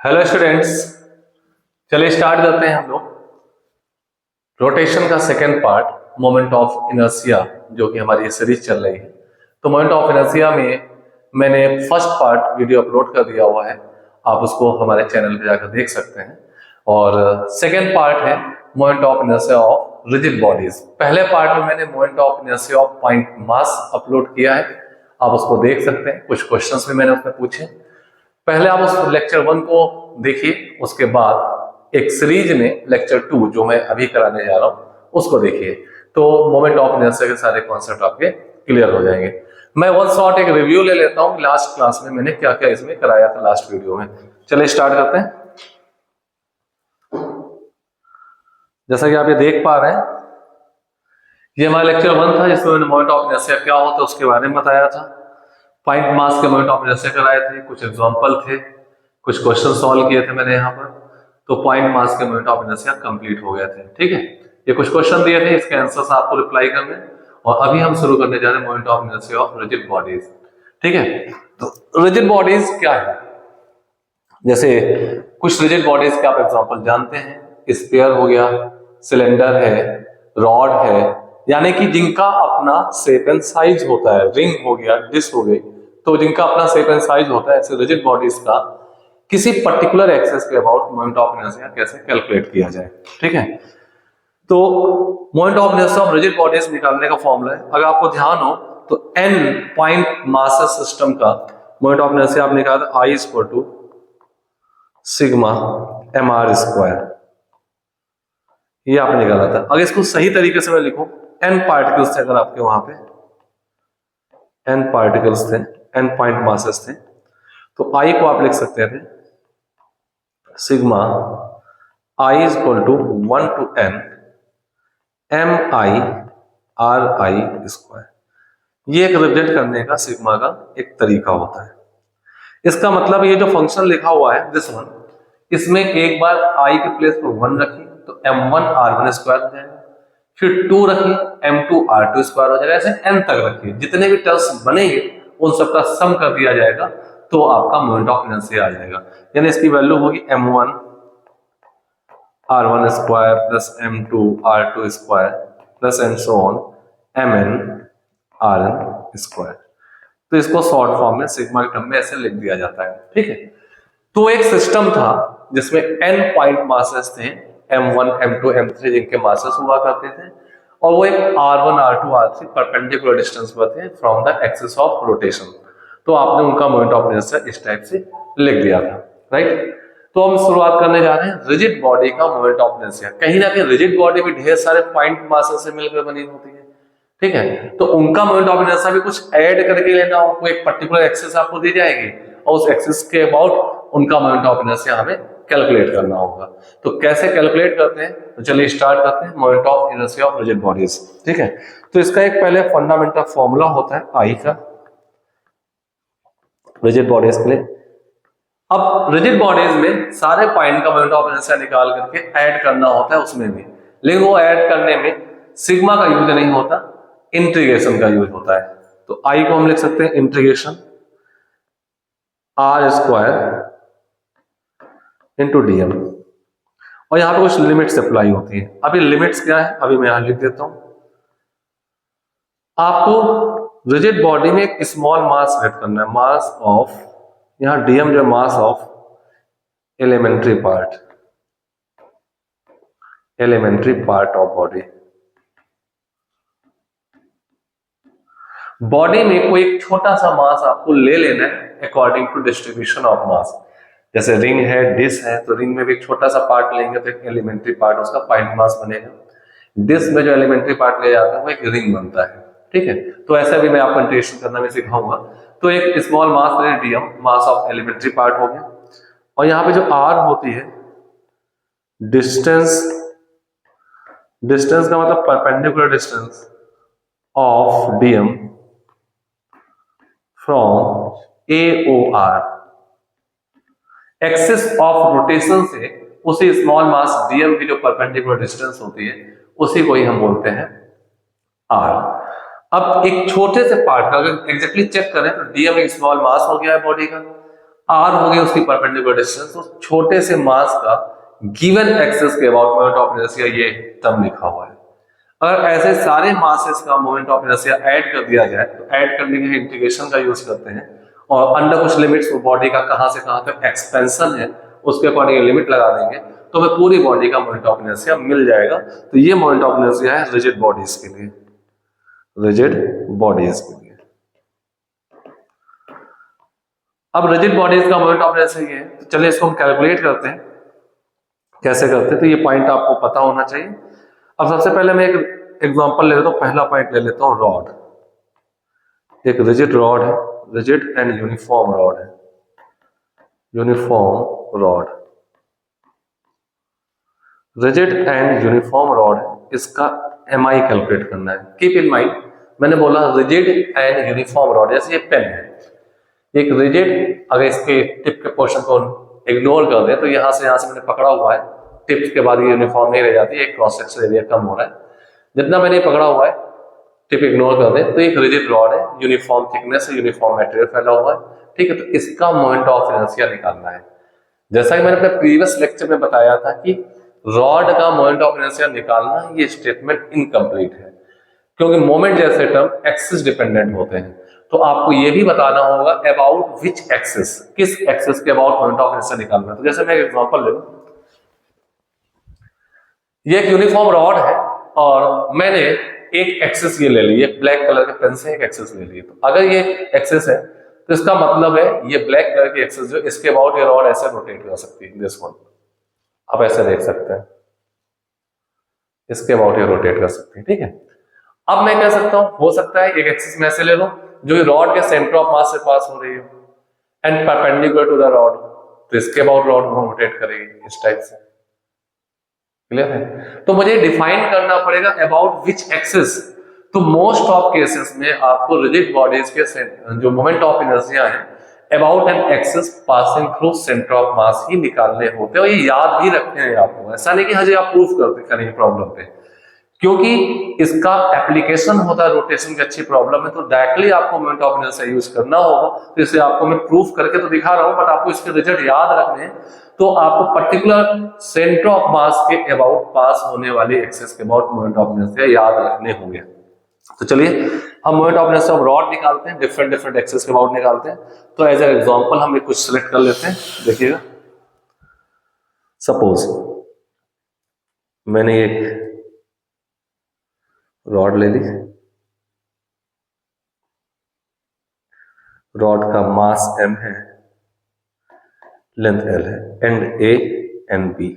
Hello students, चलिए start करते हैं हम लोग रोटेशन का second part moment of inertia, जो कि हमारी सीरीज चल रही है। तो मोमेंट ऑफ इनर्शिया में मैंने फर्स्ट पार्ट वीडियो अपलोड कर दिया हुआ है, आप उसको हमारे चैनल पे जाकर देख सकते हैं। और सेकेंड पार्ट है moment of inertia of rigid bodies. पहले पार्ट में मैंने moment of inertia of point mass upload किया है, आप उसको देख सकते हैं। कुछ क्वेश्चंस भी मैंने उसमें पूछे। पहले आप उस लेक्चर 1 को देखिए, उसके बाद एक सीरीज में लेक्चर 2 जो मैं अभी कराने जा रहा हूं उसको देखिए, तो मोमेंट ऑफ इनर्शिया के सारे कॉन्सेप्ट आपके क्लियर हो जाएंगे। मैं वन शॉट एक रिव्यू ले लेता हूं लास्ट क्लास में मैंने क्या क्या इसमें कराया था लास्ट वीडियो में। चलिए स्टार्ट करते हैं। जैसा कि आप ये देख पा रहे हैं, ये हमारा लेक्चर 1 था जिसमें मैंने मोमेंट ऑफ इनर्शिया क्या होता है उसके बारे में बताया था। पॉइंट मास के मोमेंट ऑफ इनर्शिया कराए थे, कुछ एग्जांपल थे, कुछ क्वेश्चन सॉल्व किए थे मैंने यहाँ पर। तो पॉइंट मास के मोमेंट ऑफ इनर्शिया कंप्लीट हो गए थे। ठीक है, ये कुछ क्वेश्चन दिए थे, इसके आंसर्स आपको रिप्लाई करने। और अभी हम शुरू करने जा रहे हैं moment of inertia of rigid bodies. ठीक है, तो रिजिड बॉडीज क्या है? जैसे कुछ रिजिड बॉडीज के आप एग्जांपल जानते हैं, स्फीयर हो गया, सिलेंडर है, रॉड है, यानी कि जिनका अपना शेप एंड साइज होता है। रिंग हो गया, डिस्क हो गई, तो जिनका अपना शेप एंड साइज होता है, ऐसे रिजिड बॉडीज का किसी पर्टिकुलर एक्सेस के अबाउट मोमेंट ऑफ इनर्शिया कैसे कैलकुलेट किया जाए। ठीक है, तो moment of inertia of rigid bodies निकालने का फॉर्मूला है, अगर आपको ध्यान हो तो n पॉइंट मास सिस्टम का मोमेंट ऑफ इनर्शिया आप निकालते I is equal to sigma mr square, ये आपने निकाला था। अगर इसको सही तरीके से मैं लिखूं, n पार्टिकल्स थे, अगर आपके वहां पे n पार्टिकल्स थे, n पॉइंट मासेस थे, तो I को आप लिख सकते थे sigma I is equal to 1 to n mi ri square. ये एक रिप्रेजेंट करने का सिग्मा का एक तरीका होता है। इसका मतलब ये जो फंक्शन लिखा हुआ है दिस वन, इसमें एक बार I के प्लेस पर 1 रखिए तो m1 r1 स्क्वायर हो जाएगा, फिर 2 रखिए m2 r2 स्क्वायर हो जाएगा, ऐसे n तक रखिए, जितने भी टर्म्स बनेंगे उन सबका सम कर दिया जाएगा तो आपका मोमेंट ऑफ इनर्शिया आ जाएगा। यानी इसकी वैल्यू होगी m1 r1 square plus m2 r2 square plus and so on mn rn square. तो इसको शॉर्ट फॉर्म में सिग्मा के टर्म में ऐसे लिख दिया जाता है। ठीक है, तो एक सिस्टम था जिसमें n पॉइंट मासेस थे, m1 m2 m3 जिनके मासेस हुआ करते थे, और वो एक r1 r2 r3 perpendicular distance पर थे from the axis of rotation. तो आपने उनका मोमेंट ऑफ इनर्शिया इस टाइप से लिख दिया था। राइट, तो हम शुरुआत करने जा रहे हैं रिजिड बॉडी का मोमेंट ऑफ इनर्शिया। कहीं ना कहीं रिजिड बॉडी भी ढेर सारे पॉइंट मासेस से मिलकर बनी होती है। ठीक है, तो उनका मोमेंट ऑफ इनर्शिया भी कुछ ऐड करके लेना हो, कोई एक पर्टिकुलर एक्सिस आपको दी जाएगी और उस एक्सिस के अबाउट उनका मोमेंट ऑफ इनर्शिया हमें कैलकुलेट करना होगा। तो कैसे कैलकुलेट करते हैं, तो चलिए स्टार्ट करते हैं moment of inertia of rigid bodies. ठीक है, तो इसका एक पहले फंडामेंटल फॉर्मूला होता है I का रिजिड बॉडीज के लिए। अब रिजिड बॉडीज में सारे पॉइंट का मोमेंट ऑफ इनर्शिया निकाल करके ऐड करना होता है उसमें भी, लेकिन वो ऐड करने में सिग्मा का यूज नहीं होता, इंटीग्रेशन का यूज होता है। तो I को हम लिख सकते हैं integration r square into dm, और यहां पे कुछ लिमिट्स अप्लाई होती है। अभी लिमिट्स क्या है अभी मैं यहां लिख देता हूं। आपको रिजिड बॉडी में एक स्मॉल मास सेट करना है, मास ऑफ, यहां dm जो mass of elementary part of body. Body में कोई एक छोटा सा मास आपको ले लेना है according to distribution of mass. जैसे रिंग है, डिस्क है, तो रिंग में भी एक छोटा सा पार्ट लेंगे तो एक एलिमेंट्री पार्ट उसका पॉइंट मास बनेगा। डिस्क में जो एलिमेंट्री पार्ट ले जाता है वो एक रिंग बनता है। ठीक है, तो ऐसा भी मैं आपको इंटीग्रेशन करना भी सिखाऊंगा। तो एक स्मॉल मास ले dm, mass of elementary part हो गया, और यहाँ पे जो r होती है डिस्टेंस, डिस्टेंस का मतलब perpendicular distance of dm from AOR, axis of rotation से उसी स्मॉल मास dm की जो परपेंडिकुलर डिस्टेंस होती है उसी को ही हम बोलते हैं r। अब एक छोटे से पार्ट का अगर एग्जैक्टली चेक करें तो dm एक स्मॉल मास हो गया है बॉडी का, आर हो गई उसकी परपेंडिकुलर डिस्टेंस, तो छोटे से मास का गिवन एक्सिस के अबाउट मोमेंट ऑफ इनर्शिया ये टर्म लिखा हुआ है। अगर ऐसे सारे मासेस का मोमेंट ऑफ इनर्शिया ऐड कर दिया जाए तो ऐड करने के लिए इंटीग्रेशन का यूज करते हैं और अंडर कुछ लिमिट्स बॉडी का कहां से कहां तक एक्सपेंशन है उसके अकॉर्डिंग लिमिट लगा देंगे तो हमें पूरी बॉडी का मोमेंट ऑफ इनर्शिया मिल जाएगा। तो ये मोमेंट ऑफ इनर्शिया है रिजिड बॉडीज के लिए, रिजिड बॉडीज के लिए। अब रिजिड बॉडीज का मोमेंट ऑफ इनर्शिया ये है, तो चलिए इसको हम कैलकुलेट करते हैं। कैसे करते हैं तो ये पॉइंट आपको पता होना चाहिए। अब सबसे पहले मैं एक एग्जांपल ले लेता हूं, पहला पॉइंट ले लेता हूं रॉड। एक रिजिड रॉड है, रिजिड एंड यूनिफॉर्म रॉड है, uniform rod, rigid and uniform rod है, इसका एमआई कैलकुलेट करना है। कीप इन माइंड मैंने बोला रिजिड एंड यूनिफॉर्म रॉड, जैसे ये पेन है, एक रिजिड, अगर इसके टिप के पोर्शन को इग्नोर कर दे तो यहां से मैंने पकड़ा हुआ है, टिप्स के बाद ये यूनिफॉर्म नहीं रह जाती, एक क्रॉस सेक्शन एरिया कम हो रहा है, जितना मैंने पकड़ा हुआ है टिप इग्नोर कर दे तो एक रिजिड रॉड है, यूनिफॉर्म थिकनेस है, यूनिफॉर्म मटेरियल फैला हुआ है, ठीक है। तो इसका मोमेंट ऑफ इनर्शिया निकालना है। जैसा कि मैंने अपने प्रीवियस लेक्चर में बताया था कि रॉड का मोमेंट ऑफ इनर्शिया निकालना ये स्टेटमेंट इनकम्प्लीट है, क्योंकि मोमेंट जैसे टर्म एक्सिस डिपेंडेंट होते हैं। तो आपको ये भी बताना होगा अबाउट विच एक्सिस, किस एक्सिस के अबाउट मोमेंट ऑफ इनर्शिया निकालना है। तो जैसे मैं एक एग्जांपल ले लूं, ये एक यूनिफॉर्म रॉड है और मैंने एक एक्सिस ये ले ली, एक ब्लैक कलर के पेन से एक एक्सिस ले ली। तो अगर ये एक्सिस है तो इसका मतलब है ये ब्लैक कलर की एक्सिस जो इसके अबाउट ये रॉड ऐसे रोटेट कर सकती है, दिस वन आप ऐसे देख सकते हैं, इसके अबाउट ये रोटेट कर सकती है, ठीक है। अब मैं कह सकता हूं हो सकता है एक एक्सिस में ऐसे ले लो जो रॉड के सेंटर ऑफ मास से पास हो रही हो and perpendicular to the rod, तो इसके अबाउट रॉड रोटेट करेगी इस टाइप से, क्लियर है। तो मुझे डिफाइन करना पड़ेगा अबाउट विच एक्सिस। तो मोस्ट ऑफ केसेस में आपको रिजिड बॉडीज के जो मोमेंट ऑफ इनर्शिया है about an axis passing through centre of mass ही निकालने होते हैं, और ये याद भी रखते हैं आपको। ऐसा नहीं कि हजे आप प्रूफ करते करेंगे प्रॉब्लम पे, क्योंकि इसका एप्लीकेशन होता है रोटेशन की अच्छी प्रॉब्लम है, तो डायरेक्टली आपको मोमेंट ऑफ इनर्शिया यूज करना होगा। तो इसे आपको मैं प्रूफ करके तो दिखा रहा हूं, बट आपको इसके रिजल्ट याद रखने हैं। तो आपको पर्टिकुलर सेंटर ऑफ मास के अबाउट पास होने वाली एक्सिस के अबाउट मोमेंट ऑफ इनर्शिया याद रखने होंगे। तो चलिए हम moment of inertia of rod निकालते हैं, डिफरेंट एक्सिस के अबाउट निकालते हैं। तो एज एन एग्जांपल हम कुछ सिलेक्ट कर लेते हैं। देखिएगा, सपोज मैंने एक रॉड ले ली, रॉड का मास m है, लेंथ l है, एंड a एंड b,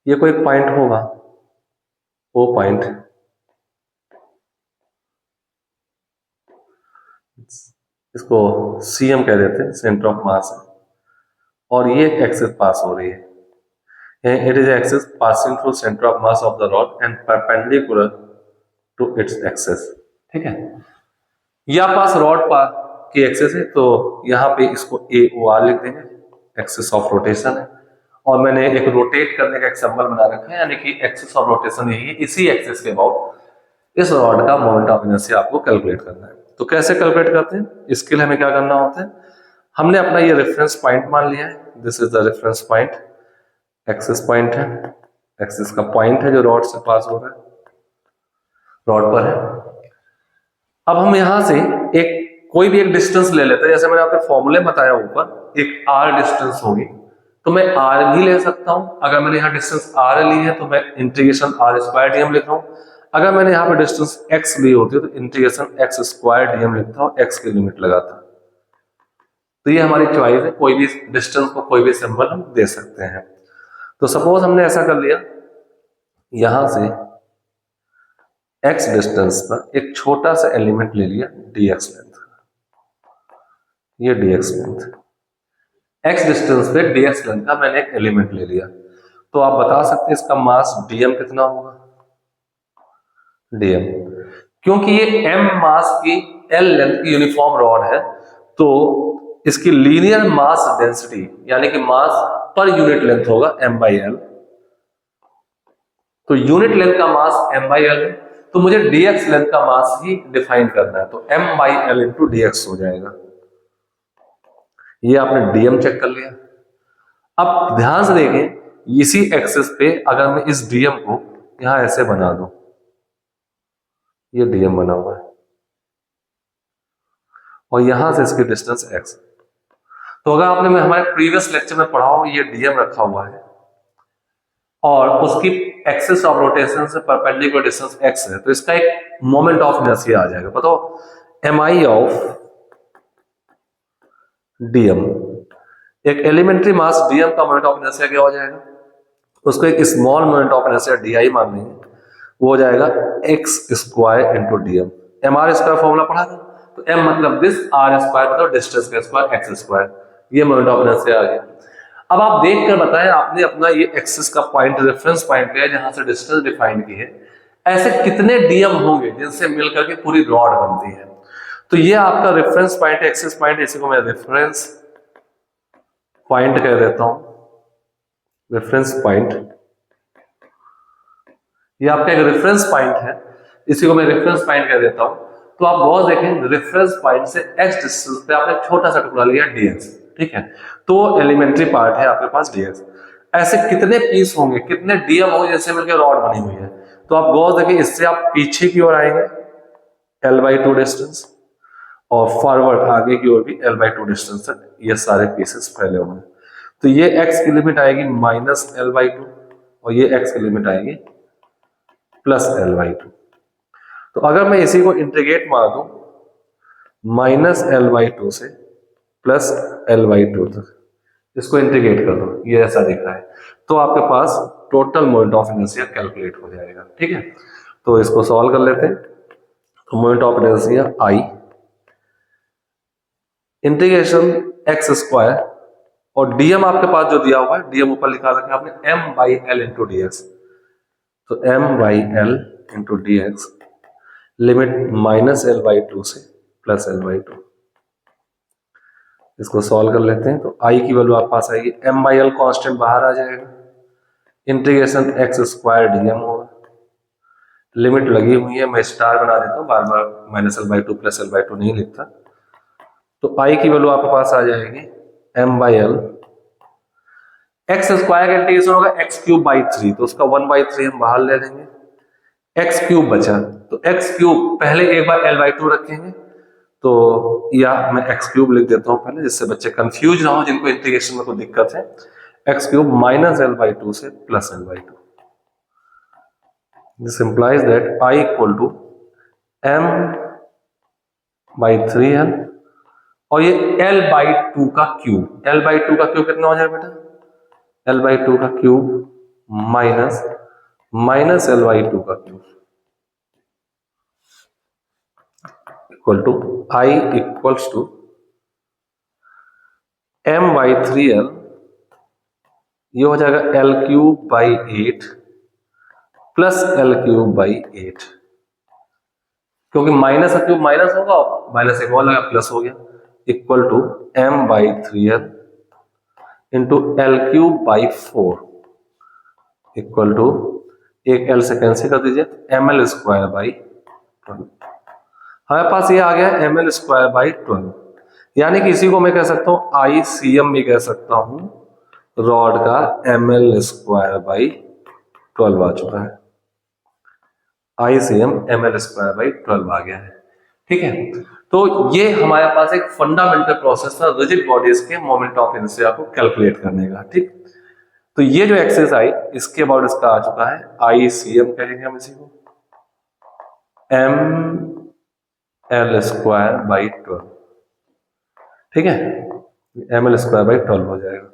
ये कोई पॉइंट होगा, वो पॉइंट इसको cm कह देते हैं, सेंटर ऑफ मास है, और ये एक्सिस पास हो रही है, it is axis passing through center of mass of the rod and perpendicular to its axis, ठीक है। यह पास रॉड की एक्सिस है, तो यहाँ पे इसको AOR लिख देंगे, एक्सिस ऑफ रोटेशन है, और मैंने एक रोटेट करने का एक सिंबल बना रखा है, यानी कि एक्सिस ऑफ रोटेशन यही है। इसी एक्सिस के अबाउट इस रॉड का मोमेंट ऑफ इनर्शिया आपको कैलकुलेट करना है। तो कैसे कैलकुलेट करते हैं, इसके लिए हमें क्या करना होता है, हमने अपना ये रेफरेंस पॉइंट मान लिया है, this is the reference point, axis point है, एक्सिस का पॉइंट है जो रॉड से पास हो रहा है, रॉड पर है। अब हम यहां से एक कोई भी एक डिस्टेंस ले लेते हैं, जैसे मैंने आपको फॉर्मूले बताया ऊपर, एक r डिस्टेंस होगी, तो मैं r भी ले सकता हूं। अगर मैंने यहाँ डिस्टेंस r ली है तो मैं इंटीग्रेशन r स्क्वायर dm लिख रहा हूं। अगर मैंने यहाँ पे डिस्टेंस x ली होती है तो इंटीग्रेशन x स्क्वायर dm लिखता हूं, x की लिमिट लगाता। तो ये हमारी चॉइस है, कोई भी डिस्टेंस को कोई भी सिंबल हम दे सकते हैं। तो सपोज हमने ऐसा कर लिया, यहां से x डिस्टेंस पर एक छोटा सा एलिमेंट ले लिया dx लेंथ, ये dx लेंथ, x डिस्टेंस पे dx लेंथ का मैंने एक एलिमेंट ले लिया। तो आप बता सकते हैं इसका मास dm कितना होगा, dm, क्योंकि ये m मास की l लेंथ की यूनिफॉर्म रॉड है, तो इसकी लीनियर मास डेंसिटी यानी कि मास पर यूनिट लेंथ होगा m/l। तो यूनिट लेंथ का मास m/l है, तो मुझे dx लेंथ का मास ही डिफाइन करना है, तो m/l इंटू dx हो जाएगा। ये आपने डीएम चेक कर लिया। अब ध्यान से देखें, इसी एक्सिस पे अगर मैं इस डीएम को यहां ऐसे बना दूं, ये डीएम बना हुआ है और यहां से इसकी डिस्टेंस एक्स। तो अगर आपने हमारे प्रीवियस लेक्चर में पढ़ा हो, ये डीएम रखा हुआ है और उसकी एक्सिस ऑफ रोटेशन से परपेंडिकुलर डिस्टेंस एक्स है, तो इसका एक मोमेंट ऑफ इनर्शिया आ जाएगा। बताओ, एम आई ऑफ डीएम, एक एलिमेंट्री मास डीएम का मोमेंट ऑफ इनर्शिया क्या हो जाएगा, उसको एक small moment of inertia D मान लेंगे, वो हो जाएगा X square into DM. M R square formula पढ़ा था, तो एम मतलब दिस, आर स्क्वायर मतलब डिस्टेंस का स्क्वायर, एक्स स्क्वायर, ये मोमेंट ऑफ इनर्शिया आ गया। अब आप देख कर बताएं, आपने अपना ये एक्सिस का पॉइंट रेफरेंस पॉइंट है जहां से डिस्टेंस डिफाइन की है, ऐसे कितने डीएम होंगे जिनसे मिलकर के पूरी रॉड बनती है। तो ये आपका रेफरेंस पॉइंट, एक्सिस पॉइंट, इसी को मैं रेफरेंस पॉइंट कह देता हूं, रेफरेंस पॉइंट। ये आपका एक रेफरेंस पॉइंट है, इसी को मैं रेफरेंस पॉइंट कह देता हूं। तो आप बहुत देखें, रेफरेंस पॉइंट से एक्स डिस्टेंस पे आपने छोटा सा टुकड़ा लिया डीएक्स, ठीक है, तो एलिमेंट्री पार्ट है आपके पास डीएक्स। ऐसे कितने पीस होंगे, कितने डीएम होंगे जैसे मिलकर रॉड बनी हुई है। तो आप बहुत देखें, इससे आप पीछे की ओर आएंगे L/2 डिस्टेंस, और फॉरवर्ड आगे की ओर भी L/2 डिस्टेंस तक ये सारे पीसेस फैले हुए हैं। तो ये x की लिमिट आएगी -L/2 और ये x की लिमिट आएगी +L/2। तो अगर मैं इसी को इंटीग्रेट मार दूं -L/2 से +L/2 तक, इसको इंटीग्रेट कर दो, ये ऐसा दिख रहा है, तो आपके पास total moment of inertia calculate हो जाएगा। ठीक है, तो इसको सॉल्व कर लेते हैं। तो moment of inertia I integration x square, और डीएम आपके पास जो दिया हुआ है, डीएम ऊपर लिखा रखा है आपने, m/l इंटू डी एक्स। तो m/l into D x, limit -L/2 से +L/2। इसको सॉल्व कर लेते हैं। तो आई की वैल्यू आपके पास आएगी, m/l कांस्टेंट बाहर आ जाएगा, इंटीग्रेशन एक्स स्क्वायर डीएम होगा, लिमिट लगी हुई है, मैं स्टार बना देता हूँ, बार बार -L/2 +L/2 नहीं लिखता। तो आई की वैल्यू आपके पास आ जाएगी m/l, एक्स स्क्वायर का इंटीग्रेशन होगा x³/3, तो उसका 1/3 हम बाहर ले लेंगे, x³ बचा, तो x³ पहले एक बार L/2 रखेंगे, तो या मैं x³ लिख देता हूं पहले, जिससे बच्चे कंफ्यूज ना हो, जिनको इंटीग्रेशन में कोई दिक्कत है। x³ -L/2 से +L/2, this implies that I equal to m/3l, और ये L/2 का क्यूब, L/2 का क्यूब कितना हो जाएगा बेटा, L/2 का क्यूब माइनस L/2 का cube equal to I equals to m/3l, ये हो जाएगा L³/8 प्लस L³/8, क्योंकि माइनस का क्यूब माइनस होगा, माइनस एक और लगा, प्लस हो गया, equal to m/3l into L³/4 equal to, एक L से कैंसिल कर दीजिए, ml²/12। हमारे पास ये आ गया ml²/12, यानी कि इसी को मैं कह सकता हूं ICM भी कह सकता हूं, रॉड का ml²/12 आ चुका है, ICM ml²/12 आ गया है। ठीक है, तो ये हमारे पास एक फंडामेंटल प्रोसेस था रिजिड बॉडीज के मोमेंट ऑफ इनर्शिया को कैलकुलेट करने का। ठीक, तो ये जो एक्सरसाइज इसके अबाउट इसका आ चुका है, ICM कहेंगे हम इसी को, ml²/12। ठीक है, ml²/12 हो जाएगा,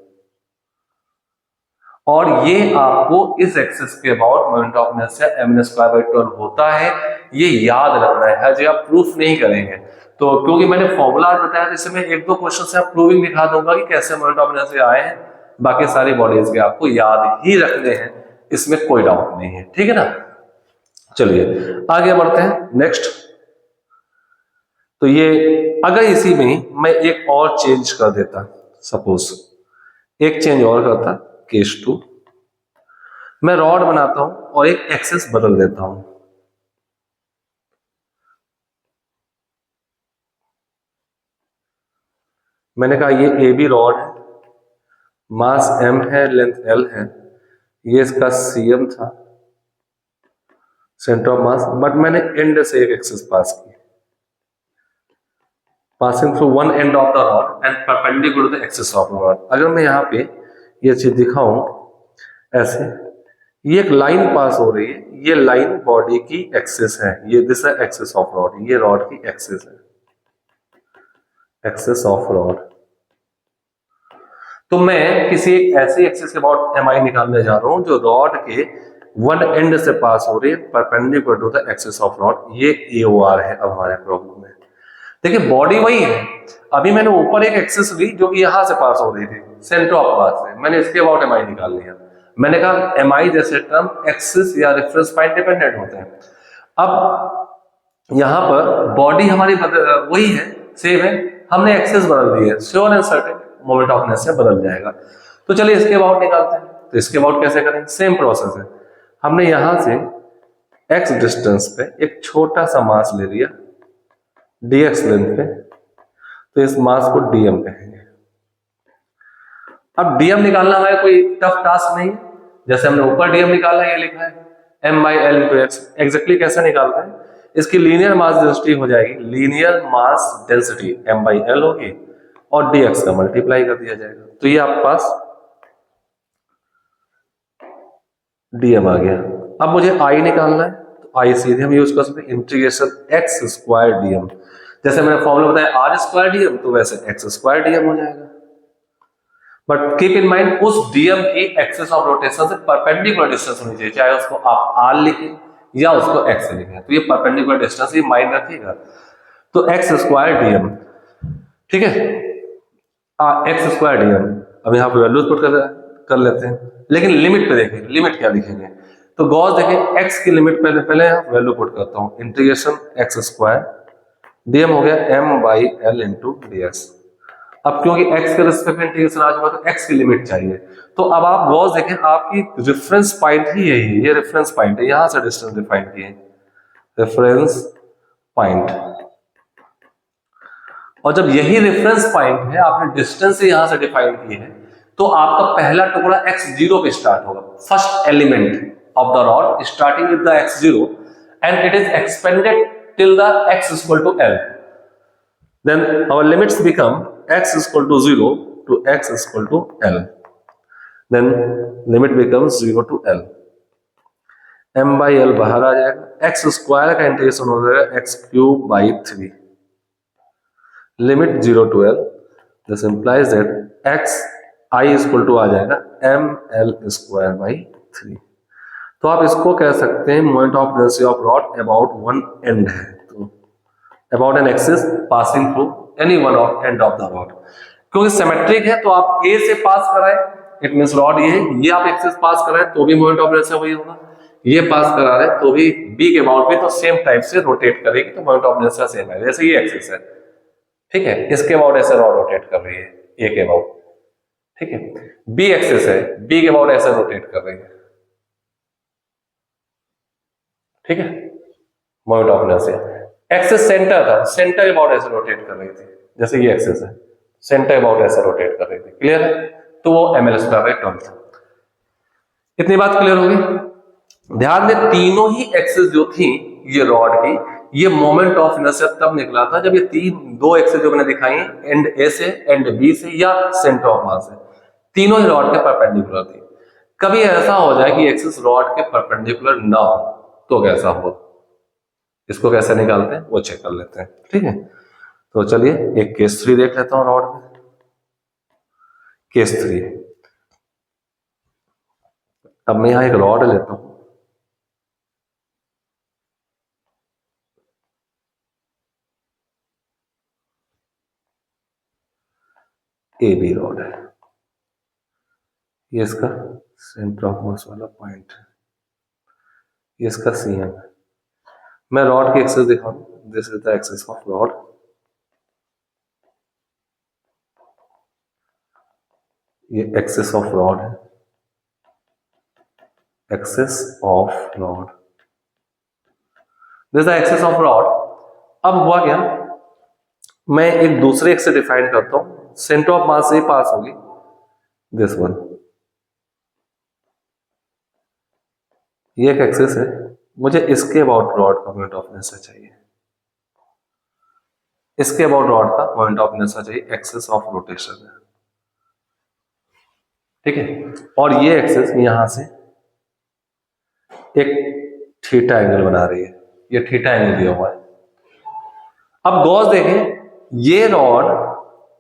और ये आपको इस एक्सिस के about moment of inertia ml²/12 होता है, ये याद रखना है, हर जगह प्रूफ नहीं करेंगे। तो क्योंकि मैंने फॉर्मूला बताया, जैसे मैं एक दो क्वेश्चन से आप प्रूविंग दिखा दूंगा कि कैसे मोमेंट ऑफ इनर्शिया आए हैं, बाकी सारी बॉडीज के आपको याद ही रखने हैं, इसमें कोई डाउट नहीं है। ठीक है ना, चलिए आगे बढ़ते हैं नेक्स्ट। तो ये अगर इसी में मैं एक और चेंज कर देता, सपोज एक चेंज और करता, केस 2, मैं रॉड बनाता हूं और एक एक्सेस बदल देता हूं, मैंने कहा ये ए बी रॉड है, मास m है, लेंथ l है, ये इसका cm था, सेंटर ऑफ मास, बट मैंने एंड से एक एक्सिस पास की, passing through one end of the rod and perpendicular to the axis of rod. अगर मैं यहाँ पे ये चीज दिखाऊं ऐसे, ये एक लाइन पास हो रही है, ये लाइन बॉडी की एक्सिस है, ये दिस है एक्सिस ऑफ रॉड, ये रॉड की एक्सिस है, एक्सिस ऑफ रॉड। तो मैं किसी एक ऐसे एक्सिस के अबाउट एम आई निकालने जा रहा हूं जो रॉड के वन एंड से पास हो रही है perpendicular to the axis of rod, ये AOR है। अब हमारे प्रॉब्लम में देखिए बॉडी वही है, अभी मैंने ऊपर एक एक्सिस ली जो कि यहां से पास हो रही थी सेंटर ऑफ मास से, मैंने इसके अबाउट एम आई निकाल लिया। मैंने कहा एम आई जैसे टर्म एक्सिस या रेफरेंस पॉइंट डिपेंडेंट होते हैं। अब यहां पर बॉडी हमारी वही है, सेम है, हमने एक्सिस बदल दी है, sure and certain moment of inertia बदल जाएगा। तो चलिए इसके अबाउट निकालते हैं। तो इसके अबाउट कैसे करें, सेम प्रोसेस है, हमने यहां से x डिस्टेंस पे एक छोटा सा मास ले लिया dx लेंथ पे, तो इस मास को dm कहेंगे। अब dm निकालना हमारे कोई टफ टास्क नहीं है, जैसे हमने ऊपर dm निकाला है, ये लिखा है m/l × x। एग्जैक्टली कैसे निकालते हैं, इसकी लीनियर मास डेंसिटी हो जाएगी, लीनियर मास डेंसिटी m/l होगी और dx का मल्टीप्लाई कर दिया जाएगा, तो ये आपके पास dm आ गया। अब मुझे I निकालना है, तो I सीधे हम यूज कर सकते हैं इंटीग्रेशन x² dm, जैसे मैंने फॉर्मूला बताया r² dm, तो वैसे x² dm हो जाएगा। बट कीप इन माइंड उस dm की एक्सिस ऑफ रोटेशन से परपेंडिकुलर डिस्टेंस होनी चाहिए, चाहे उसको आप r लिखें या उसको x लिखें, तो ये परपेंडिकुलर डिस्टेंस ये माइंड रखिएगा। तो x² dm, ठीक है, x² dm। अब यहाँ पे वैल्यूज पुट कर लेते हैं, लेकिन लिमिट पे देखें, लिमिट क्या लिखेंगे, तो गॉस देखें x की लिमिट पहले वैल्यू पुट करता हूं, इंटीग्रेशन x² dm हो गया m/l × dx। अब क्योंकि x के रिस्पेक्ट में इंटीग्रेशन आ चुका तो x की लिमिट चाहिए, तो अब आप गॉस देखें, आपकी रेफरेंस पॉइंट ही यही है, ये रेफरेंस पॉइंट है, यहां से डिस्टेंस डिफाइन किए, रेफरेंस पॉइंट। और जब यही रेफरेंस पॉइंट है, आपने डिस्टेंस यहां से डिफाइन की है, तो आपका पहला टुकड़ा x0 पे स्टार्ट होगा, first element of the rod starting with the x0 and it is expanded till the x = l, then our limits become x = 0 to x = l, then limit becomes 0 to l, m/l बाहर आ जाएगा, x² का integration हो जाएगा x³ 3, limit 0 to l, this implies that x I = आ जाएगा ml² 3। तो आप इसको कह सकते हैं moment of inertia of rod about one and है, तो about an axis passing through any one of and of the rod. क्योंकि सिमेट्रिक है तो आप A से पास कराएं, इट मींस रॉड ये आप एक्सिस पास कराएं तो भी मोमेंट ऑफ इनर्शिया वही होगा, ये पास करा रहे तो भी B के अबाउट भी तो सेम टाइप से रोटेट करेगी, तो मोमेंट ऑफ इनर्शिया सेम है। जैसे ये एक्सिस है, ठीक है, इसके अबाउट ऐसे रॉड रोटेट कर रही है A के अबाउट, ठीक है, B एक्सिस है, B के अबाउट ऐसे रोटेट कर रही है, ठीक है, moment of inertia. Axis centre था, सेंटर अबाउट ऐसे रोटेट कर रही थी, जैसे ये एक्सिस है, सेंटर अबाउट ऐसे रोटेट कर रही थी, क्लियर है, तो वो ml²12 था। इतनी बात क्लियर होगी। ध्यान दें तीनों ही एक्सिस जो थी ये रॉड की, ये मोमेंट ऑफ इनर्शिया तब निकला था जब ये दो एक्सिस जो मैंने दिखाई एंड ए से एंड बी से या सेंटर ऑफ मास से, तीनों ही रॉड के परपेंडिकुलर थी। कभी ऐसा हो जाए कि एक्सिस रॉड के परपेंडिकुलर ना हो तो कैसा हो, इसको कैसे निकालते हैं वो चेक कर लेते हैं, ठीक है। तो चलिए एक केस 3 देख लेता हूं रॉड में। केस 3, अब मैं यहां एक रॉड लेता हूं, ए बी रॉड है, ये इसका सेंटर ऑफ मास वाला पॉइंट है, ये इसका CM है। मैं रॉड की एक्सिस दिखाऊं, this is the axis of rod, ये एक्सिस ऑफ रॉड है, axis of rod, this the axis of rod. अब हुआ क्या, मैं एक दूसरे एक्सिस डिफाइन करता हूं, सेंटर ऑफ मास से पास होगी, दिस वन। ये एक एक्सिस है, मुझे इसके अबाउट रॉड का मोमेंट ऑफ इनर्शिया चाहिए, इसके अबाउट रॉड का मोमेंट ऑफ इनर्शिया चाहिए, एक्सिस ऑफ रोटेशन है, ठीक है। और ये एक्सिस यहां से एक थीटा एंगल बना रही है, ये थीटा एंगल दिया हुआ है। अब गॉस देखें, ये रॉड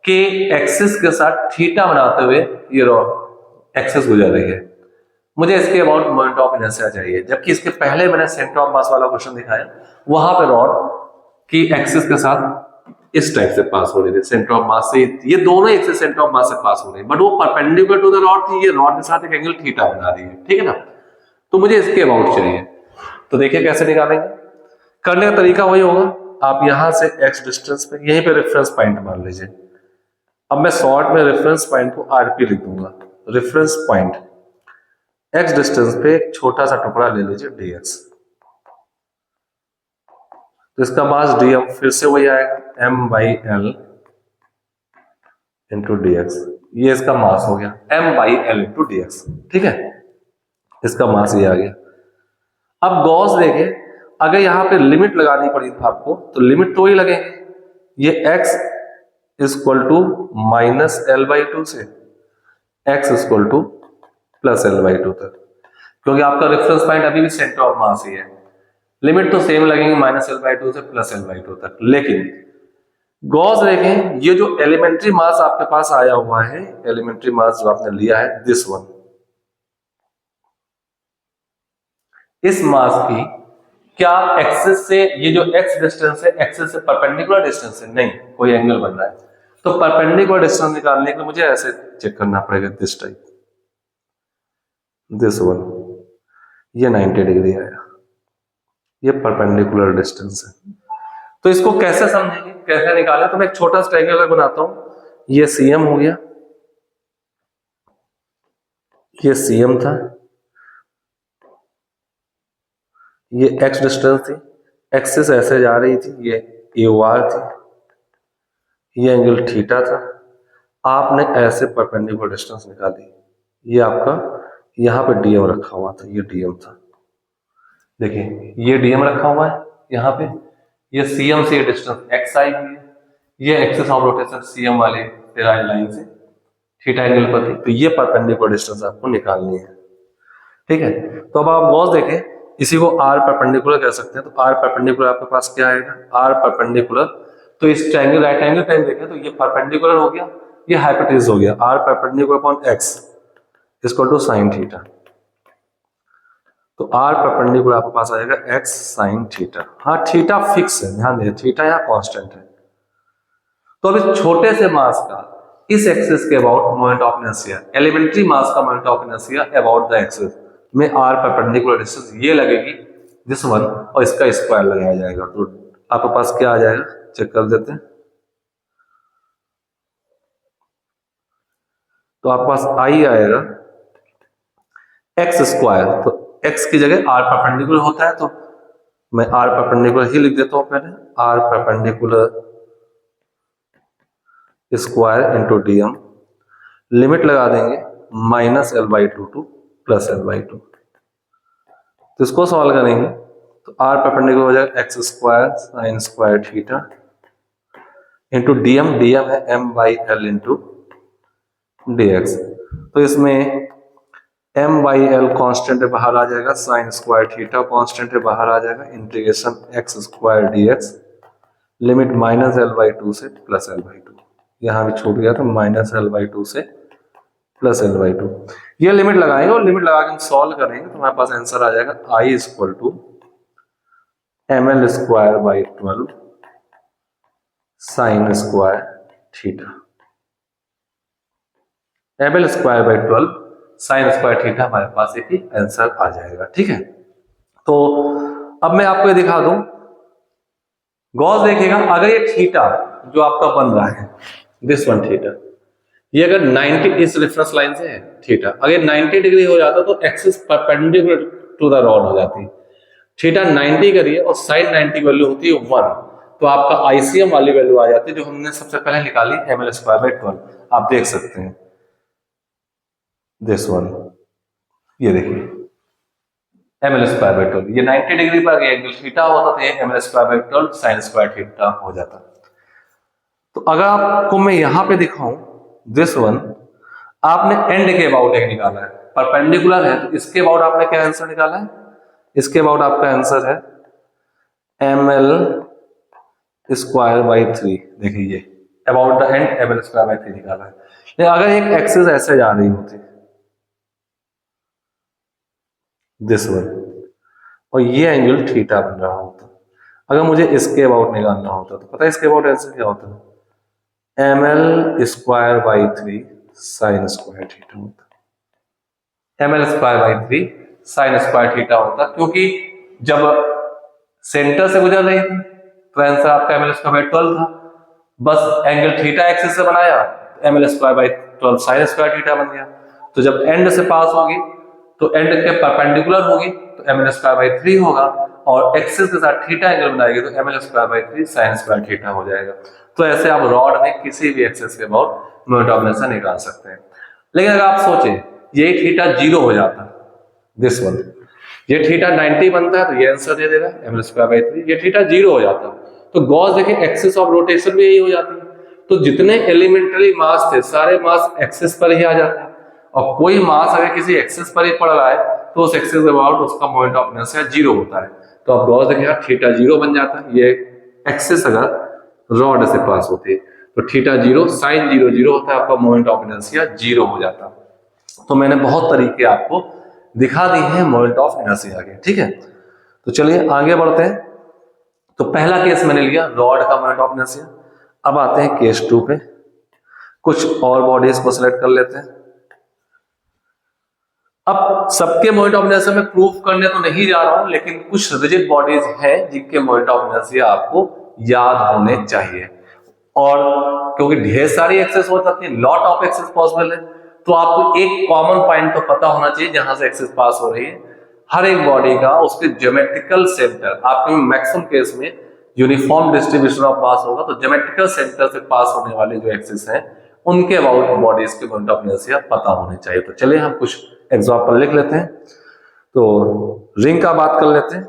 के एक्सिस के साथ थीटा बनाते हुए ये रॉड एक्सिस गुजर रही है, मुझे इसके अबाउट मोमेंट ऑफ इनर्शिया चाहिए। जबकि इसके पहले मैंने सेंटर ऑफ मास वाला क्वेश्चन दिखाया, वहां पे रॉड की एक्सिस के साथ इस टाइप से पास हो रही थी, सेंटर ऑफ मास से, ये दोनों एक्सिस सेंटर ऑफ मास से पास हो रही है, बट वो परपेंडिकुलर टू द रॉड थी, ये रॉड के साथ एक एंगल थीटा बना रही है, ठीक है ना। तो मुझे इसके अबाउट चाहिए, तो देखिए कैसे निकालेंगे। करने का तरीका वही होगा, आप यहां से एक्स डिस्टेंस पे यहीं पे रेफरेंस पॉइंट मान लीजिए। अब मैं शॉर्ट में रेफरेंस पॉइंट को आरपी लिख दूंगा, रेफरेंस पॉइंट एक्स डिस्टेंस पे एक छोटा सा टुकड़ा ले लीजिए dx, तो इसका मास dm फिर से वही आएगा m/l इंटू dx, ये इसका मास हो गया m/l इंटू dx, ठीक है, इसका मास ये आ गया। अब गॉस देखें, अगर यहां पे लिमिट लगानी पड़ी था आपको, तो लिमिट तो ही लगेंगे, ये x इक्वल टू -l/2 से x इक्वल टू +l/2 तक, क्योंकि आपका रेफरेंस पॉइंट अभी भी सेंटर ऑफ मास ही है, लिमिट तो सेम लगेंगे -l/2 से +l/2 तक। लेकिन गॉस देखें, ये जो एलिमेंट्री मास आपके पास आया हुआ है, एलिमेंट्री मास जो आपने लिया है दिस वन, इस मास की क्या एक्सिस से, ये जो x डिस्टेंस है एक्सिस से परपेंडिकुलर डिस्टेंस है, नहीं, कोई एंगल बन रहा है, तो परपेंडिकुलर डिस्टेंस निकालने के लिए मुझे ऐसे चेक करना पड़ेगा, दिस टाइप, दिस वन, ये 90 डिग्री आया, ये परपेंडिकुलर डिस्टेंस है। तो इसको कैसे समझेंगे, कैसे निकालें, तो मैं एक छोटा सा ट्रायंगल बनाता हूं, ये CM हो गया, ये CM था, ये x डिस्टेंस थी, एक्सिस ऐसे जा रही थी, ये AOR थी, ये एंगल थीटा था, आपने ऐसे परपेंडिकुलर डिस्टेंस निकाली, ये आपका यहां पे DM रखा हुआ था, ये DM था, देखिए ये DM रखा हुआ है यहाँ पे, ये CM से ये डिस्टेंस x आई हुई है, ये एक्सिस ऑफ रोटेशन CM वाले लाइन से थीटा एंगल पर थी, तो ये परपेंडिकुलर डिस्टेंस आपको निकालनी है, ठीक है। तो अब आप गॉस देखें, इसी को R परपेंडिकुलर कह सकते हैं, तो R परपेंडिकुलर आपके पास क्या आएगा, R परपेंडिकुलर, तो इस ट्रायंगल राइट एंगल टाइम देखें तो ये परपेंडिकुलर हो गया, ये हाइपोटेन्यूज हो गया, R perpendicular upon x equal to sine theta, तो R परपेंडिकुलर आपके पास आएगा x साइन थीटा। हाँ, थीटा फिक्स है, ध्यान दें, थीटा यहाँ कांस्टेंट है। तो अब इस छोटे से मास का इस एक्सिस के about moment of inertia, elementary mass का moment of inertia about the axis में R परपेंडिकुलर डिस्टेंस ये लगेगी दिस वन, और इसका स्क्वायर लगाया जाएगा, तो आपके पास क्या आ जाएगा, चेक कर देते हैं। तो आपके पास I आएगा x स्क्वायर, तो x की जगह R परपेंडिकुलर होता है, तो मैं R परपेंडिकुलर ही लिख देता हूं पहले, R perpendicular square into DM, limit लगा देंगे -l/2 टू +l/2, तो इसको सॉल्व करेंगे तो R परपेंडिकुलर हो जाएगा x square sine square theta into DM, DM है m/l इंटू dx, तो इसमें m/l कांस्टेंट है, बाहर आ जाएगा, साइन स्क्वायर थीटा कांस्टेंट है, बाहर आ जाएगा, integration x square dx, limit -l/2 से +l/2, यहां भी छूट गया था, -l/2 से +l/2, ये लिमिट लगाएंगे और लिमिट लगा के हम सॉल्व करेंगे तो हमारे पास आंसर आ जाएगा I equal to ml²/12 sine square theta, ml²/12 sine square theta हमारे पास एक ही आंसर आ जाएगा, ठीक है। तो अब मैं आपको ये दिखा दूं, गॉस देखिएगा, अगर ये थीटा जो आपका बन रहा है दिस वन थीटा, ये अगर 90 इस रेफरेंस लाइन से है थीटा, अगर 90 डिग्री हो जाता तो axis perpendicular to the rod हो जाती, थीटा 90 करिए और साइन 90 की वैल्यू होती है 1, तो आपका आईसीएम वाली वैल्यू आ जाती है जो हमने सबसे पहले निकाली ml²/12। आप देख सकते हैं दिस वन, ये देखिए ml²/12, ये 90 डिग्री पर एंगल थीटा होता तो ये ml²/12 sin² थीटा हो जाता। तो अगर आपको मैं यहां पे दिखाऊं दिस वन, आपने एंड के अबाउट एक निकाला है, परपेंडिकुलर है, तो इसके अबाउट आपने क्या आंसर निकाला है? इसके अबाउट आपका आंसर है ml²/3। देखिए ये अबाउट द एंड ml²/3 निकाला है। लेकिन अगर एक एक्सिस ऐसे जा रही होती दिस वन और ये एंगल थीटा बन रहा होता, अगर मुझे इसके अबाउट निकालना होता तो पता है इसके अबाउट आंसर क्या होता है? ml²/3 sin² थीटा होता, ml²/3 sin² थीटा होता, क्योंकि जब सेंटर से गुजर रही थी तो आंसर आपका ml²/12 था, बस एंगल थीटा एक्सिस से बनाया ml²/12 sin² थीटा बन गया। तो जब एंड से पास होगी तो एंड के परपेंडिकुलर होगी तो ml²/3 होगा, और एक्सिस के साथ थीटा एंगल बनाएगी तो ml²/3 sin² थीटा हो जाएगा। तो ऐसे आप रॉड में किसी भी एक्सिस के अबाउट मोमेंट ऑफ इनर्शिया निकाल सकते हैं। लेकिन अगर आप सोचें ये थीटा 0 हो जाता दिस वन, ये थीटा 90 बनता है तो ये आंसर दे देगा ml²/3, ये थीटा 0 हो जाता तो गॉस देखिए एक्सिस ऑफ रोटेशन भी यही हो जाती है, तो जितने एलिमेंट्री मास थे सारे मास एक्सिस पर ही आ जाते हैं, और कोई मास अगर किसी एक्सिस पर ही पड़ रहा है तो उस एक्सिस के अबाउट उसका मोमेंट ऑफ इनर्शिया 0 होता है। तो आप गॉस देखिएगा थीटा 0 बन जाता है, ये एक्सिस अगर रॉड से पास होती है तो थीटा 0 sin 0 0 होता है, आपका मोमेंट ऑफ इनर्शिया 0 हो जाता। तो मैंने बहुत तरीके आपको दिखा दी है मोमेंट ऑफ इनर्शिया के, ठीक है। तो चलिए आगे बढ़ते हैं। तो पहला केस मैंने लिया रॉड का मोमेंट ऑफ इनर्शिया। अब आते हैं केस 2 पे, कुछ और बॉडीज को सिलेक्ट कर लेते हैं। अब सबके मोमेंट ऑफ इनर्शिया में प्रूफ करने तो नहीं जा रहा हूं, लेकिन कुछ रिजिड बॉडीज हैं जिनके मोमेंट ऑफ इनर्शिया आपको याद होने चाहिए, और क्योंकि ढेर सारी एक्सेस हो सकती है, लॉट ऑफ एक्सेस पॉसिबल है, तो आपको एक कॉमन पॉइंट तो पता होना चाहिए जहां से एक्सेस पास हो रही है। हर एक बॉडी का उसके ज्योमेट्रिकल सेंटर, आपके मैक्सिमम केस में यूनिफॉर्म डिस्ट्रीब्यूशन ऑफ मास होगा, तो ज्योमेट्रिकल सेंटर से पास होने वाले जो एक्सेस हैं उनके अबाउट बॉडीज के मोमेंट ऑफ इनर्शिया पता होने चाहिए। तो चलिए हम कुछ एग्जांपल लिख लेते हैं। तो रिंग का बात कर लेते हैं।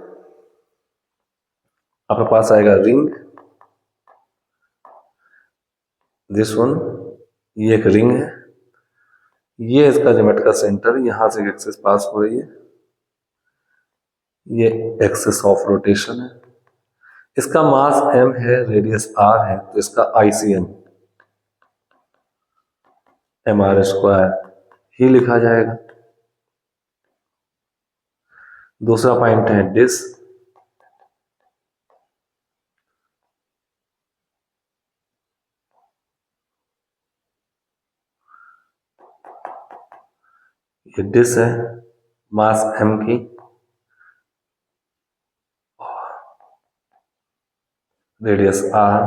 आपके पास आएगा रिंग, दिस वन, ये एक रिंग है, ये इसका ज्योमेट्रिकल सेंटर, यहां से एक्सिस पास हो रही है, ये एक्सिस ऑफ रोटेशन है, इसका मास m है, रेडियस r है, तो इसका ICM mr² ही लिखा जाएगा। दूसरा पॉइंट है डिस, ये डिस है, मास m की, रेडियस r,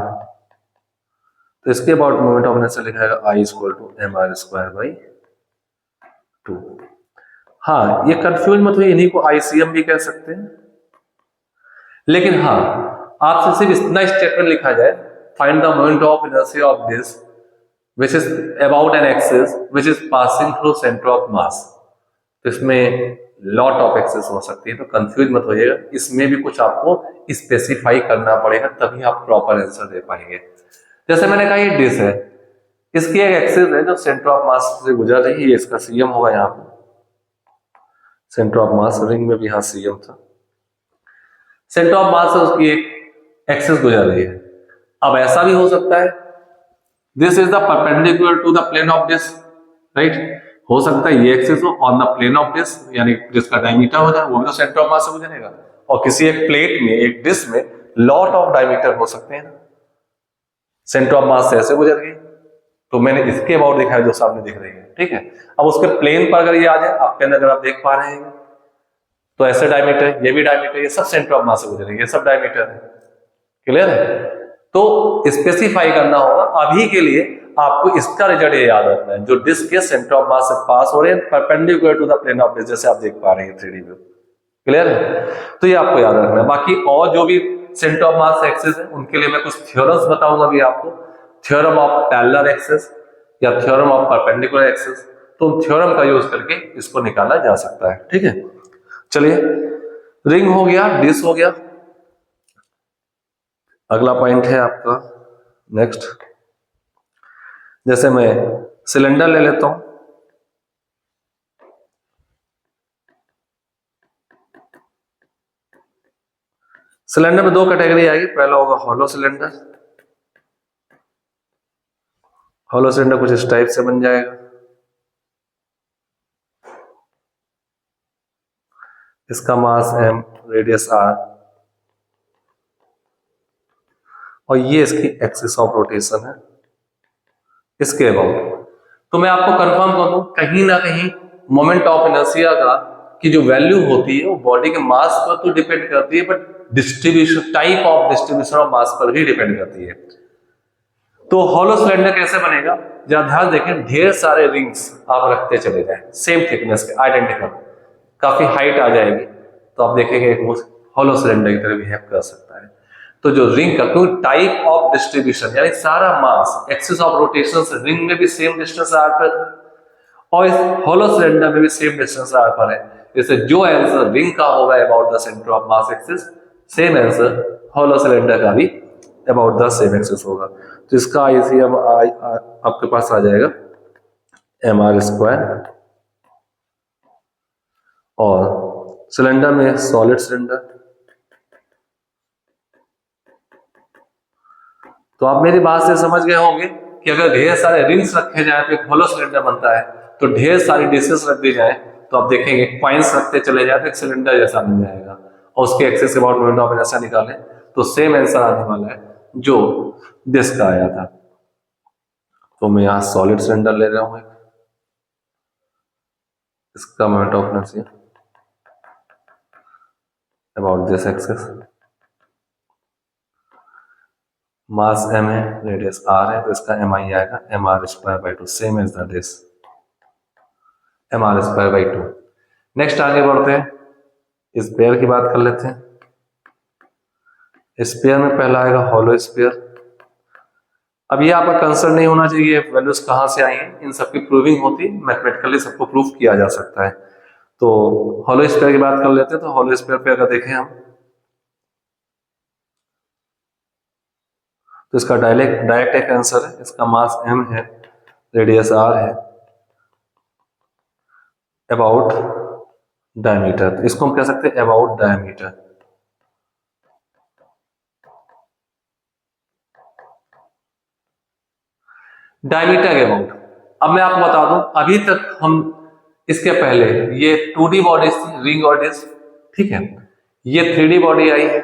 तो इसके अबाउट मोमेंट ऑफ इनर्शिया लिखा जाएगा I = mr²/2। हाँ, ये कंफ्यूज मत हुई, इन्हीं को ICM भी कह सकते हैं, लेकिन हाँ आपसे सिर्फ इतना स्टेटमेंट लिखा जाए, find the moment of inertia of this which is about an axis which is passing through center of mass। तो इसमें लॉट ऑफ एक्सेस हो सकती है, तो कंफ्यूज मत होइएगा, इसमें भी कुछ आपको स्पेसिफाई करना पड़ेगा तभी आप प्रॉपर आंसर दे पाएंगे। जैसे मैंने कहा ये डिस है, इसकी एक एक्सिस है जो सेंटर ऑफ मास से गुजर रही है, ये इसका सीएम होगा, यहाँ पे सेंटर ऑफ मास, रिंग में भी यहाँ सीएम था, सेंटर ऑफ मास से उसकी एक एक्सिस गुजर रही है। अब ऐसा भी हो सकता है this is the perpendicular to the plane of disc, right, हो सकता है ये एक्सिस हो on the plane of disc, यानी जिसका डायमीटर हो जाए वो भी तो सेंटर ऑफ मास से गुजरेगा, और किसी एक प्लेट में, एक डिस में लॉट ऑफ डायमीटर हो सकते हैं ना, सेंटर ऑफ मास से ऐसे गुजर गई, तो मैंने इसके अबाउट दिखाया जो सामने दिख रही है, ठीक है। अब उसके प्लेन पर अगर ये आ जाए, आपके अंदर अगर आप देख पा रहे हैं तो ऐसे डायमीटर, ये भी डायमीटर, ये सब सेंटर ऑफ मास से गुजरेंगे, ये सब डायमीटर है, क्लियर है। तो स्पेसिफाई करना होगा, अभी के लिए आपको इसका रिजल्ट ये याद रखना है, जो डिस्क के सेंटर ऑफ मास से पास हो रहे हैं perpendicular to the plane of disc, जैसे आप देख पा रहे हैं 3D व्यू, क्लियर है। तो ये आपको याद रखना है। बाकी और जो भी सेंटर ऑफ मास एक्सिस है, उनके लिए मैं कुछ थ्योरम्स बताऊंगा अभी आपको, थ्योरम ऑफ पैरेलल एक्सिस या थ्योरम ऑफ परपेंडिकुलर एक्सिस। तो थ्योरम का यूज करके इसको निकाला जा सकता है, ठीक है। चलिए, रिंग हो गया, डिस्क हो गया। अगला पॉइंट है आपका नेक्स्ट, जैसे मैं सिलेंडर ले लेता हूं। सिलेंडर में दो कैटेगरी आएगी, पहला होगा हॉलो सिलेंडर। हॉलो सिलेंडर कुछ इस टाइप से बन जाएगा, इसका मास m, रेडियस r, और ये इसकी एक्सिस ऑफ रोटेशन है इसके अबाउट। तो मैं आपको कंफर्म कर दूं, कहीं ना कहीं मोमेंट ऑफ इनर्शिया का की जो वैल्यू होती है वो बॉडी के मास पर तो डिपेंड करती है, but distribution, type of distribution of मास पर भी डिपेंड करती है। तो हॉलो सिलेंडर कैसे बनेगा, जरा ध्यान देखें, ढेर सारे रिंग्स आप रखते चले जाएं सेम थिकनेस के, आइडेंटिकल, काफी हाइट आ जाएगी, तो आप देखेंगे वो हॉलो सिलेंडर की तरह बिहेव कर सकता है। तो जो रिंग का, क्योंकि टाइप ऑफ डिस्ट्रीब्यूशन यानी सारा मास एक्सिस ऑफ रोटेशन से रिंग में भी सेम डिस्टेंस आर पर और इस हॉलो सिलेंडर में भी सेम डिस्टेंस आर पर है, जैसे जो आंसर रिंग का होगा about the centre of mass axis, same answer hollow cylinder का भी अबाउट द सेम एक्सिस होगा। तो इसका आईसीएम आपके पास आ जाएगा mr², और सिलेंडर में सॉलिड सिलेंडर, तो आप मेरी बात से समझ गए होंगे कि अगर ढेर सारे रिंग्स रखे जाए तो एक होलो सिलेंडर बनता है, तो ढेर सारी डिशेस रख दी जाए तो आप देखेंगे कॉइंस रखते चले जाए तो एक सिलेंडर जैसा बन जाएगा, और उसके axis about moment of inertia निकालें तो सेम आंसर आने वाला है जो डिस्क का आया था। तो मैं यहां सॉलिड सिलेंडर ले रहा हूं, इसका moment of inertia about this axis, mass m है, रेडियस r है, तो इसका mi आएगा mr²/2, same as the this mr²/2। Next आगे बढ़ते हैं, स्फीयर की बात कर लेते हैं। स्फीयर में पहला आएगा हॉलो स्फीयर। अब ये आपका कंसर्न नहीं होना चाहिए वैल्यूज कहां से आई हैं, इन सबकी प्रूविंग होती, मैथमेटिकली सबको प्रूव किया जा सकता है। तो हॉलो स्फीयर की बात कर लेते हैं। तो हॉलो स्फीयर पे अगर देखें हम, तो इसका डायरेक्ट एक आंसर है, इसका मास m है, रेडियस r है, अबाउट डायमीटर, तो इसको हम कह सकते हैं अबाउट डायमीटर। डायमीटर के अबाउट। अब मैं आपको बता दूं, अभी तक हम इसके पहले ये 2D बॉडीज थी, रिंग और डिस्क, ठीक है, ये 3D बॉडी आई है,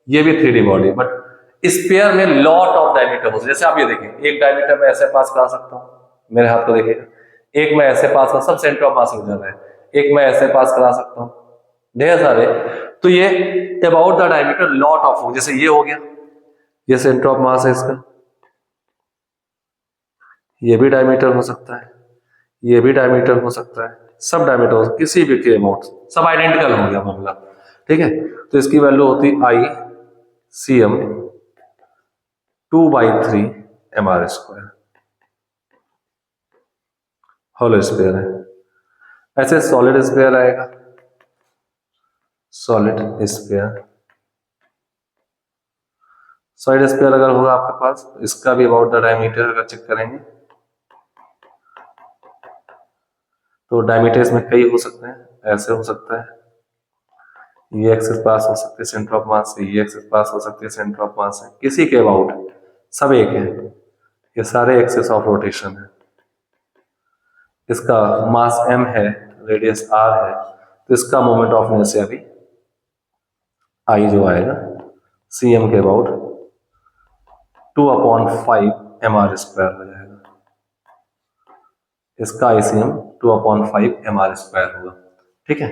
ये भी 3D बॉडी, बट स्फीयर में लॉट ऑफ डायमीटर हो, जैसे आप ये देखें, एक डायमीटर में ऐसे पास करा सकता हूं, मेरे हाथ को देखिएगा, एक में ऐसे पास कर, sub centre of mass reason है, एक में ऐसे पास करा सकता हूं, ढेर सारे। तो ये about the diameter lot of हो, जैसे ये हो गया, ये सेंटर ऑफ मास है इसका, ये भी डायमीटर हो सकता है, ये भी डायमीटर हो सकता है, सब डायमीटर हो, किसी भी के अमाउंट, सब आइडेंटिकल हो गया मामला, ठीक है। तो इसकी वैल्यू होती ICM 2/3 mr², हॉलो स्फीयर है। ऐसे सॉलिड स्फीयर आएगा, सॉलिड स्फीयर, सॉलिड स्फीयर अगर होगा आपके पास, इसका भी अबाउट द डायमीटर अगर चेक करेंगे तो डायमीटर इसमें कई हो सकते हैं, ऐसे हो सकता है, ये एक्सिस पास हो सकती है सेंटर ऑफ मास से, ये एक्सिस पास हो सकती है सेंटर ऑफ मास से, किसी के अबाउट, सब एक है, ये सारे एक्सिस ऑफ रोटेशन है। इसका मास m है, रेडियस r है, तो इसका मोमेंट ऑफ इनर्शिया भी I जो आएगा cm के अबाउट 2/5 mr² हो जाएगा, इसका ICM 2/5 mr² होगा, ठीक है।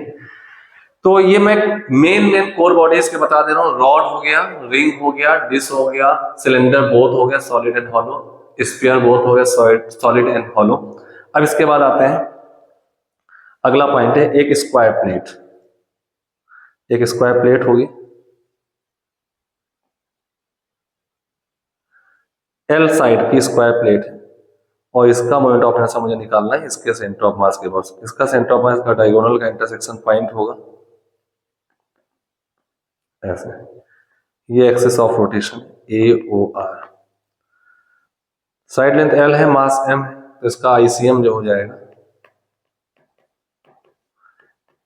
तो ये मैं मेन कोर बॉडीज के बता दे रहा हूँ, रॉड हो गया, रिंग हो गया, डिस्क हो गया, सिलेंडर बोथ हो गया, solid and hollow, sphere both हो गया, सॉलिड एंड हॉलो। अब इसके बाद आते हैं, अगला पॉइंट है एक स्क्वायर प्लेट। एक स्क्वायर प्लेट होगी, एल साइड की स्क्वायर प्लेट है और इसका मोमेंट ऑफ इनर्शिया मुझे निकालना है इसके सेंटर ऑफ मास के पास। इसका सेंटर ऑफ मास का डायगोनल का इंटरसेक्शन पॉइंट होगा ऐसे, ये axis of rotation A O R, side length L है, मास एम है, तो इसका आईसीएम जो हो जाएगा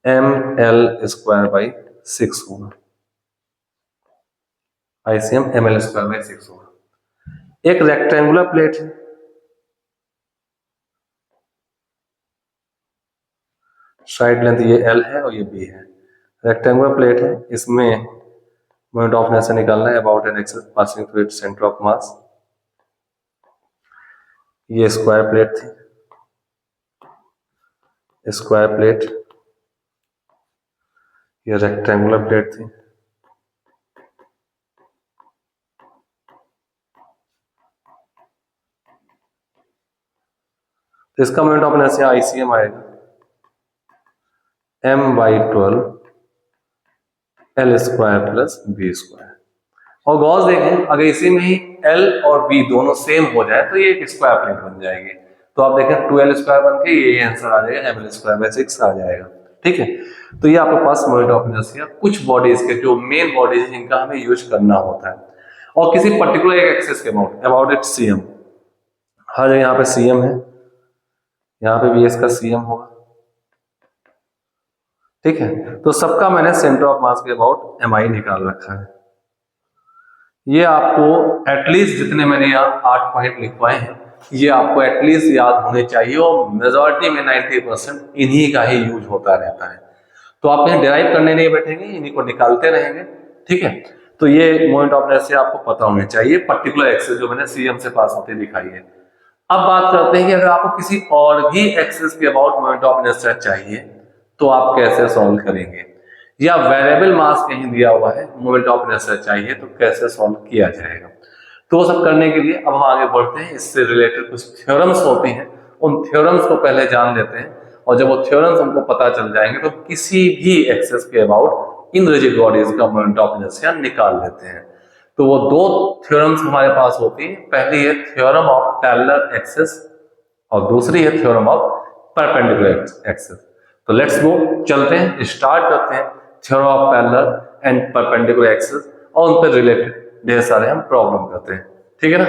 एम एल स्क्वायर बाई 6 होगा, ICM M L square by 6 होगा। एक रेक्टेंगुलर प्लेट है, साइड लेंथ ये एल है और ये बी है, रेक्टेंगुलर प्लेट है, इसमें मोमेंट ऑफ इनर्शिया निकालना है about an axis passing through its centre of mass. ये स्क्वायर प्लेट थी, स्क्वायर प्लेट, ये रेक्टेंगुलर प्लेट थी, तो इसका मोमेंट ऑफ इनर्शिया आईसीएम आएगा M by 12 L square plus B square. और गॉस देखें, अगर इसी में ही एल और बी दोनों सेम हो जाए तो ये एक स्क्वायर प्लेट बन जाएगी। तो आप देखें 12 स्क्वायर बन के ये आंसर आ जाएगा, एम एल स्क्वायर बाई 6 आ जाएगा। ठीक है, तो ये आपके पास मोमेंट ऑफ इनर्शिया कुछ बॉडीज के जो मेन बॉडीज है जिनका हमें यूज करना होता है, और किसी पर्टिकुलर एक एक्सिस के अबाउट इट सीएम, हर जगह यहाँ पे सीएम है, यहाँ पे भी इसका सीएम होगा। ठीक है, तो सबका मैंने सेंटर ऑफ मास के अबाउट एमआई निकाल रखा है। ये आपको एटलीस्ट जितने मैंने यहाँ 8 पॉइंट लिखवाए हैं ये आपको एटलीस्ट याद होने चाहिए, और मेजॉरिटी में 90% इन्हीं का ही यूज होता रहता है। तो आप यहाँ डिराइव करने नहीं बैठेंगे, इन्हीं को निकालते रहेंगे। ठीक है, तो ये मोमेंट ऑफ इनर्शिया आपको पता होने चाहिए, पर्टिकुलर एक्सिस जो मैंने सीएम से पास होते दिखाई है। अब बात करते हैं कि अगर आपको किसी और भी एक्सिस के अबाउट मोमेंट ऑफ इनर्शिया चाहिए तो आप कैसे सॉल्व करेंगे, या वेरिएबल मास कहीं दिया हुआ है मोमेंट ऑफ इनर्शिया चाहिए तो कैसे सॉल्व किया जाएगा। तो वो सब करने के लिए अब हम आगे बढ़ते हैं, इससे रिलेटेड कुछ थ्योरम्स होती हैं, उन थ्योरम्स को पहले जान लेते हैं, और जब वो थ्योरम्स हमको पता चल जाएंगे तो किसी भी एक्सिस के अबाउट इन रिजिड बॉडीज का मोमेंट ऑफ इनर्शिया निकाल लेते हैं। तो वो दो थ्योरम्स हमारे पास होती है, पहली है थ्योरम ऑफ पैरेलल एक्सिस और दूसरी है थ्योरम ऑफ परपेंडिकुलर एक्सिस। तो लेट्स गो, चलते हैं, स्टार्ट करते हैं theorem of parallel and perpendicular axis, और उन पर रिलेटेड ढेर सारे हम प्रॉब्लम करते हैं। ठीक है ना।